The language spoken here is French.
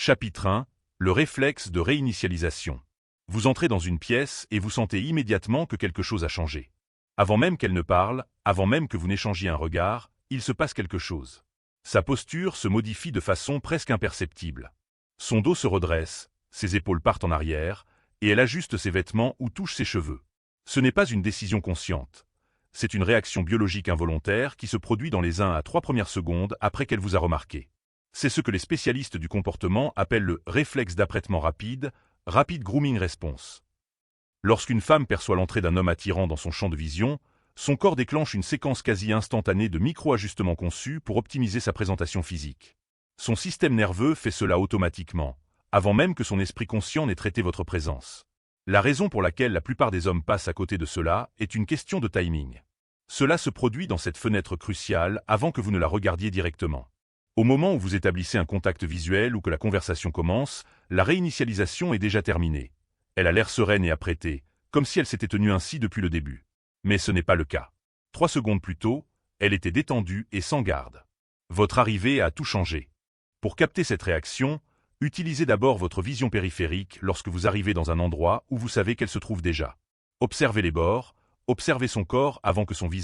Chapitre 1. Le réflexe de réinitialisation. Vous entrez dans une pièce et vous sentez immédiatement que quelque chose a changé. Avant même qu'elle ne parle, avant même que vous n'échangiez un regard, il se passe quelque chose. Sa posture se modifie de façon presque imperceptible. Son dos se redresse, ses épaules partent en arrière, et elle ajuste ses vêtements ou touche ses cheveux. Ce n'est pas une décision consciente. C'est une réaction biologique involontaire qui se produit dans les 1 à 3 premières secondes après qu'elle vous a remarqué. C'est ce que les spécialistes du comportement appellent le réflexe d'apprêtement rapide, rapid grooming response. Lorsqu'une femme perçoit l'entrée d'un homme attirant dans son champ de vision, son corps déclenche une séquence quasi instantanée de micro-ajustements conçus pour optimiser sa présentation physique. Son système nerveux fait cela automatiquement, avant même que son esprit conscient n'ait traité votre présence. La raison pour laquelle la plupart des hommes passent à côté de cela est une question de timing. Cela se produit dans cette fenêtre cruciale avant que vous ne la regardiez directement. Au moment où vous établissez un contact visuel ou que la conversation commence, la réinitialisation est déjà terminée. Elle a l'air sereine et apprêtée, comme si elle s'était tenue ainsi depuis le début. Mais ce n'est pas le cas. 3 secondes plus tôt, elle était détendue et sans garde. Votre arrivée a tout changé. Pour capter cette réaction, utilisez d'abord votre vision périphérique lorsque vous arrivez dans un endroit où vous savez qu'elle se trouve déjà. Observez les bords, observez son corps avant que son visage